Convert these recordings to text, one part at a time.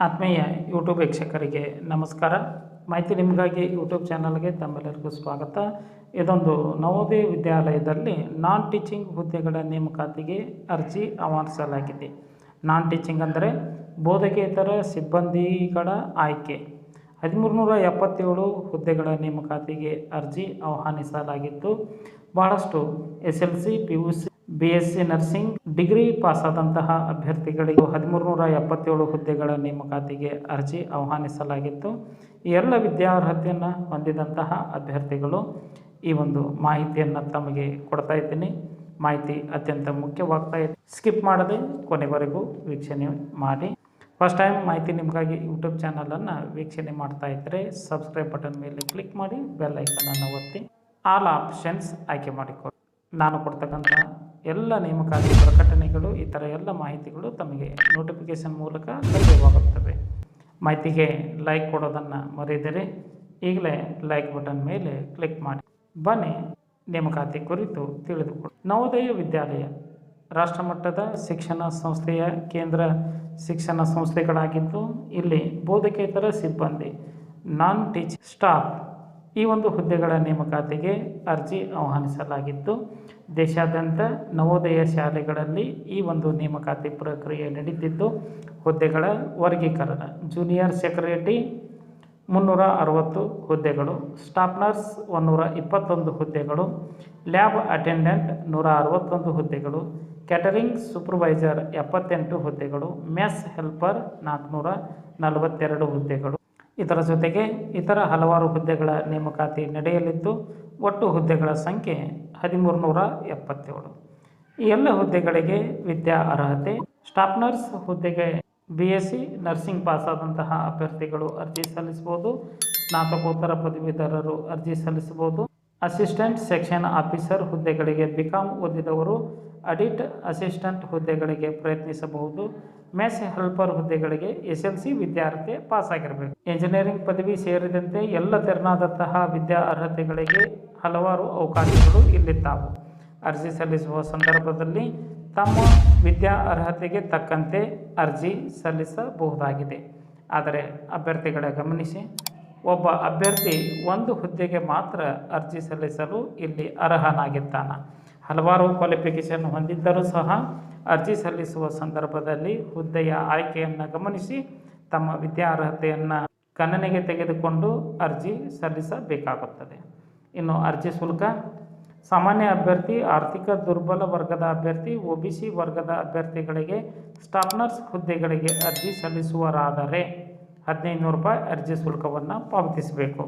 ಆತ್ಮೀಯ ಯೂಟ್ಯೂಬ್ ವೀಕ್ಷಕರಿಗೆ ನಮಸ್ಕಾರ. ಮಾಹಿತಿ ನಿಮಗಾಗಿ ಯೂಟ್ಯೂಬ್ ಚಾನಲ್ಗೆ ತಮ್ಮೆಲ್ಲರಿಗೂ ಸ್ವಾಗತ. ಇದೊಂದು ನವೋದಯ ವಿದ್ಯಾಲಯದಲ್ಲಿ ನಾನ್ ಟೀಚಿಂಗ್ ಹುದ್ದೆಗಳ ನೇಮಕಾತಿಗೆ ಅರ್ಜಿ ಆಹ್ವಾನಿಸಲಾಗಿದೆ. ನಾನ್ ಟೀಚಿಂಗ್ ಅಂದರೆ ಬೋಧಕೇತರ ಸಿಬ್ಬಂದಿಗಳ ಆಯ್ಕೆ. 1377 ಹುದ್ದೆಗಳ ನೇಮಕಾತಿಗೆ ಅರ್ಜಿ ಆಹ್ವಾನಿಸಲಾಗಿದ್ದು, ಬಹಳಷ್ಟು SLC, PUC, BSc nursing degree ಪಾಸಾದಂತಹ ಅಭ್ಯರ್ಥಿಗಳಿಗೆ 1377 ಹುದ್ದೆಗಳ ನೇಮಕಾತಿಗೆ ಅರ್ಜಿ ಆಹ್ವಾನಿಸಲಾಗಿತ್ತು. ಈ ಎಲ್ಲ ವಿದ್ಯಾರ್ಹತೆಯನ್ನು ಹೊಂದಿದಂತಹ ಅಭ್ಯರ್ಥಿಗಳು ಈ ಒಂದು ಮಾಹಿತಿಯನ್ನು ತಮಗೆ ಕೊಡ್ತಾ ಇದ್ದೀನಿ. ಮಾಹಿತಿ ಅತ್ಯಂತ ಮುಖ್ಯವಾಗ್ತಾ ಇದೆ. ಸ್ಕಿಪ್ ಮಾಡದೆ ಕೊನೆವರೆಗೂ ವೀಕ್ಷಣೆ ಮಾಡಿ. ಫಸ್ಟ್ ಟೈಮ್ ಮಾಹಿತಿ ನಿಮಗಾಗಿ ಯೂಟ್ಯೂಬ್ ಚಾನಲನ್ನು ವೀಕ್ಷಣೆ ಮಾಡ್ತಾ ಇದ್ದರೆ ಸಬ್ಸ್ಕ್ರೈಬ್ ಬಟನ್ ಮೇಲೆ ಕ್ಲಿಕ್ ಮಾಡಿ, ಬೆಲ್ ಐಕನನ್ನು ಒತ್ತಿ ಆಲ್ ಆಪ್ಷನ್ಸ್ ಆಯ್ಕೆ ಮಾಡಿಕೊಳ್ಳಿ. ನಾನು ಕೊಡ್ತಕ್ಕಂಥ ಎಲ್ಲ ನೇಮಕಾತಿ ಪ್ರಕಟಣೆಗಳು, ಈ ಥರ ಎಲ್ಲ ಮಾಹಿತಿಗಳು ತಮಗೆ ನೋಟಿಫಿಕೇಷನ್ ಮೂಲಕ ಲಭ್ಯವಾಗುತ್ತವೆ. ಮಾಹಿತಿಗೆ ಲೈಕ್ ಕೊಡೋದನ್ನು ಮರೆಯದಿರಿ. ಈಗಲೇ ಲೈಕ್ ಬಟನ್ ಮೇಲೆ ಕ್ಲಿಕ್ ಮಾಡಿ. ಬನ್ನಿ ನೇಮಕಾತಿ ಕುರಿತು ತಿಳಿದುಕೊಳ್ಳಿ. ನವೋದಯ ವಿದ್ಯಾಲಯ ರಾಷ್ಟ್ರಮಟ್ಟದ ಶಿಕ್ಷಣ ಸಂಸ್ಥೆಯ ಕೇಂದ್ರ ಶಿಕ್ಷಣ ಸಂಸ್ಥೆಗಳಾಗಿದ್ದು, ಇಲ್ಲಿ ಬೋಧಕೇತರ ಸಿಬ್ಬಂದಿ ನಾನ್ ಟೀಚಿಂಗ್ ಸ್ಟಾಫ್ ಈ ಒಂದು ಹುದ್ದೆಗಳ ನೇಮಕಾತಿಗೆ ಅರ್ಜಿ ಆಹ್ವಾನಿಸಲಾಗಿದ್ದು, ದೇಶಾದ್ಯಂತ ನವೋದಯ ಶಾಲೆಗಳಲ್ಲಿ ಈ ಒಂದು ನೇಮಕಾತಿ ಪ್ರಕ್ರಿಯೆ ನಡೀತಿದ್ದು, ಹುದ್ದೆಗಳ ವರ್ಗೀಕರಣ: ಜೂನಿಯರ್ ಸೆಕ್ರೆಟರಿ 360 ಹುದ್ದೆಗಳು, ಸ್ಟಾಫ್ ನರ್ಸ್ 121 ಹುದ್ದೆಗಳು, ಲ್ಯಾಬ್ ಅಟೆಂಡೆಂಟ್ 161 ಹುದ್ದೆಗಳು, ಕ್ಯಾಟರಿಂಗ್ ಸೂಪರ್ವೈಸರ್ 78 ಹುದ್ದೆಗಳು, ಮೆಸ್ ಹೆಲ್ಪರ್ 442 ಹುದ್ದೆಗಳು. ಇದರ ಜೊತೆಗೆ ಇತರ ಹಲವಾರು ಹುದ್ದೆಗಳ ನೇಮಕಾತಿ ನಡೆಯಲಿದ್ದು, ಒಟ್ಟು ಹುದ್ದೆಗಳ ಸಂಖ್ಯೆ 1377. ಈ ಎಲ್ಲ ಹುದ್ದೆಗಳಿಗೆ ವಿದ್ಯಾ ಅರ್ಹತೆ: ಸ್ಟಾಫ್ ನರ್ಸ್ ಹುದ್ದೆಗೆ BSc ನರ್ಸಿಂಗ್ ಪಾಸಾದಂತಹ ಅಭ್ಯರ್ಥಿಗಳು ಅರ್ಜಿ ಸಲ್ಲಿಸಬಹುದು. ಸ್ನಾತಕೋತ್ತರ ಪದವೀಧರರು ಅರ್ಜಿ ಸಲ್ಲಿಸಬಹುದು. ಅಸಿಸ್ಟೆಂಟ್ ಸೆಕ್ಷನ್ ಆಫೀಸರ್ ಹುದ್ದೆಗಳಿಗೆ BCom ಓದಿದವರು ಆಡಿಟ್ ಅಸಿಸ್ಟೆಂಟ್ ಹುದ್ದೆಗಳಿಗೆ ಪ್ರಯತ್ನಿಸಬಹುದು. ಮೆಸ್ ಹೆಲ್ಪರ್ ಹುದ್ದೆಗಳಿಗೆ SLC ವಿದ್ಯಾರ್ಥಿ ಪಾಸಾಗಿರಬೇಕು. ಇಂಜಿನಿಯರಿಂಗ್ ಪದವಿ ಸೇರಿದಂತೆ ಎಲ್ಲ ತೆರನಾದಂತಹ ವಿದ್ಯಾ ಅರ್ಹತೆಗಳಿಗೆ ಹಲವಾರು ಅವಕಾಶಗಳು ಇಲ್ಲಿದ್ದಾವು. ಅರ್ಜಿ ಸಲ್ಲಿಸುವ ಸಂದರ್ಭದಲ್ಲಿ ತಮ್ಮ ವಿದ್ಯಾ ಅರ್ಹತೆಗೆ ತಕ್ಕಂತೆ ಅರ್ಜಿ ಸಲ್ಲಿಸಬಹುದಾಗಿದೆ. ಆದರೆ ಅಭ್ಯರ್ಥಿಗಳ ಗಮನಿಸಿ, ಒಬ್ಬ ಅಭ್ಯರ್ಥಿ ಒಂದು ಹುದ್ದೆಗೆ ಮಾತ್ರ ಅರ್ಜಿ ಸಲ್ಲಿಸಲು ಇಲ್ಲಿ ಅರ್ಹನಾಗಿದ್ದಾನ. ಹಲವಾರು ಕ್ವಾಲಿಫಿಕೇಷನ್ ಹೊಂದಿದ್ದರೂ ಸಹ ಅರ್ಜಿ ಸಲ್ಲಿಸುವ ಸಂದರ್ಭದಲ್ಲಿ ಹುದ್ದೆಯ ಆಯ್ಕೆಯನ್ನು ಗಮನಿಸಿ ತಮ್ಮ ವಿದ್ಯಾ ಅರ್ಹತೆಯನ್ನು ಗಣನೆಗೆ ತೆಗೆದುಕೊಂಡು ಅರ್ಜಿ ಸಲ್ಲಿಸಬೇಕಾಗುತ್ತದೆ. ಇನ್ನು ಅರ್ಜಿ ಶುಲ್ಕ: ಸಾಮಾನ್ಯ ಅಭ್ಯರ್ಥಿ, ಆರ್ಥಿಕ ದುರ್ಬಲ ವರ್ಗದ ಅಭ್ಯರ್ಥಿ, OBC ವರ್ಗದ ಅಭ್ಯರ್ಥಿಗಳಿಗೆ ಸ್ಟಾಫ್ ನರ್ಸ್ ಹುದ್ದೆಗಳಿಗೆ ಅರ್ಜಿ ಸಲ್ಲಿಸುವರಾದರೆ 1500 ರೂಪಾಯಿ ಅರ್ಜಿ ಶುಲ್ಕವನ್ನು ಪಾವತಿಸಬೇಕು.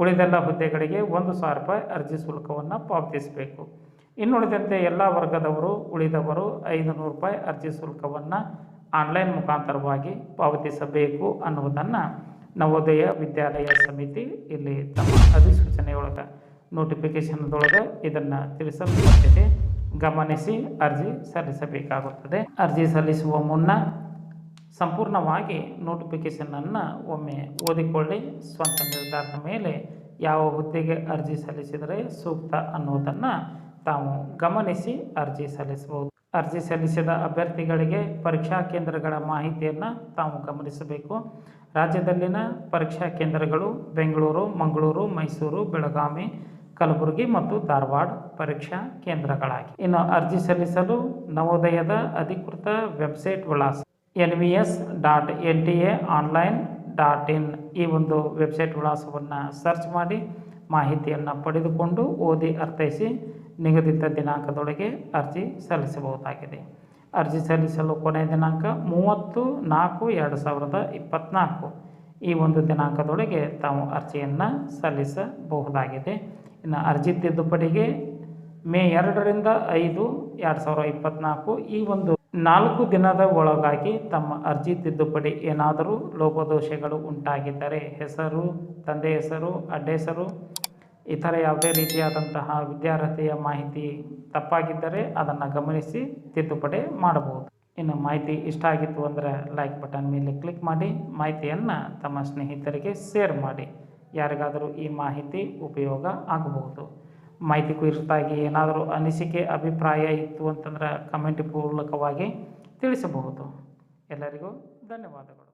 ಉಳಿದೆಲ್ಲ ಹುದ್ದೆಗಳಿಗೆ 1000 ರೂಪಾಯಿ ಅರ್ಜಿ ಶುಲ್ಕವನ್ನು ಪಾವತಿಸಬೇಕು. ಇನ್ನುಳಿದಂತೆ ಎಲ್ಲ ವರ್ಗದವರು ಉಳಿದವರು 500 ರೂಪಾಯಿ ಅರ್ಜಿ ಶುಲ್ಕವನ್ನು ಆನ್ಲೈನ್ ಮುಖಾಂತರವಾಗಿ ಪಾವತಿಸಬೇಕು ಅನ್ನುವುದನ್ನು ನವೋದಯ ವಿದ್ಯಾಲಯ ಸಮಿತಿ ಇಲ್ಲಿ ತಮ್ಮ ಅಧಿಸೂಚನೆಯೊಳಗೆ ನೋಟಿಫಿಕೇಷನ್ದೊಳಗೆ ಇದನ್ನು ತಿಳಿಸಲ್ಪಟ್ಟಿದೆ. ಗಮನಿಸಿ ಅರ್ಜಿ ಸಲ್ಲಿಸಬೇಕಾಗುತ್ತದೆ. ಅರ್ಜಿ ಸಲ್ಲಿಸುವ ಮುನ್ನ ಸಂಪೂರ್ಣವಾಗಿ ನೋಟಿಫಿಕೇಷನನ್ನು ಒಮ್ಮೆ ಓದಿಕೊಳ್ಳಿ. ಸ್ವಂತ ನಿರ್ಧಾರದ ಮೇಲೆ ಯಾವ ಹುದ್ದೆಗೆ ಅರ್ಜಿ ಸಲ್ಲಿಸಿದರೆ ಸೂಕ್ತ ಅನ್ನೋದನ್ನು ತಾವು ಗಮನಿಸಿ ಅರ್ಜಿ ಸಲ್ಲಿಸಬಹುದು. ಅರ್ಜಿ ಸಲ್ಲಿಸಿದ ಅಭ್ಯರ್ಥಿಗಳಿಗೆ ಪರೀಕ್ಷಾ ಕೇಂದ್ರಗಳ ಮಾಹಿತಿಯನ್ನು ತಾವು ಗಮನಿಸಬೇಕು. ರಾಜ್ಯದಲ್ಲಿನ ಪರೀಕ್ಷಾ ಕೇಂದ್ರಗಳು ಬೆಂಗಳೂರು, ಮಂಗಳೂರು, ಮೈಸೂರು, ಬೆಳಗಾವಿ, ಕಲಬುರಗಿ ಮತ್ತು ಧಾರವಾಡ ಪರೀಕ್ಷಾ ಕೇಂದ್ರಗಳಾಗಿ. ಇನ್ನು ಅರ್ಜಿ ಸಲ್ಲಿಸಲು ನವೋದಯದ ಅಧಿಕೃತ ವೆಬ್ಸೈಟ್ ವಿಳಾಸ nvs.ntaonline.in ಈ ಒಂದು ವೆಬ್ಸೈಟ್ ವಿಳಾಸವನ್ನು ಸರ್ಚ್ ಮಾಡಿ ಮಾಹಿತಿಯನ್ನು ಪಡೆದುಕೊಂಡು ಓದಿ ಅರ್ಥೈಸಿ ನಿಗದಿತ ದಿನಾಂಕದೊಳಗೆ ಅರ್ಜಿ ಸಲ್ಲಿಸಬಹುದಾಗಿದೆ. ಅರ್ಜಿ ಸಲ್ಲಿಸಲು ಕೊನೆಯ ದಿನಾಂಕ 30/4/2024 ಈ ಒಂದು ದಿನಾಂಕದೊಳಗೆ ತಾವು ಅರ್ಜಿಯನ್ನು ಸಲ್ಲಿಸಬಹುದಾಗಿದೆ. ಇನ್ನು ಅರ್ಜಿ ತಿದ್ದುಪಡಿಗೆ ಮೇ 2ರಿಂದ 5/2024 ಈ ಒಂದು 4 ದಿನದ ಒಳಗಾಗಿ ತಮ್ಮ ಅರ್ಜಿ ತಿದ್ದುಪಡಿ ಏನಾದರೂ ಲೋಪದೋಷಗಳು ಉಂಟಾಗಿದ್ದರೆ, ಹೆಸರು, ತಂದೆ ಹೆಸರು, ಅಡ್ಡ ಹೆಸರು, ಇತರ ಯಾವುದೇ ರೀತಿಯಾದಂತಹ ವಿದ್ಯಾರ್ಹತೆಯ ಮಾಹಿತಿ ತಪ್ಪಾಗಿದ್ದರೆ ಅದನ್ನು ಗಮನಿಸಿ ತಿದ್ದುಪಡಿ ಮಾಡಬಹುದು. ಇನ್ನು ಮಾಹಿತಿ ಇಷ್ಟ ಆಗಿತ್ತು ಅಂದರೆ ಲೈಕ್ ಬಟನ್ ಮೇಲೆ ಕ್ಲಿಕ್ ಮಾಡಿ, ಮಾಹಿತಿಯನ್ನು ತಮ್ಮ ಸ್ನೇಹಿತರಿಗೆ ಶೇರ್ ಮಾಡಿ. ಯಾರಿಗಾದರೂ ಈ ಮಾಹಿತಿ ಉಪಯೋಗ ಆಗಬಹುದು. ಮಾಹಿತಿ ಕುರಿತಾಗಿ ಏನಾದರೂ ಅನಿಸಿಕೆ, ಅಭಿಪ್ರಾಯ ಇತ್ತು ಅಂತಂದ್ರೆ ಕಮೆಂಟ್ ಮೂಲಕವಾಗಿ ತಿಳಿಸಬಹುದು. ಎಲ್ಲರಿಗೂ ಧನ್ಯವಾದಗಳು.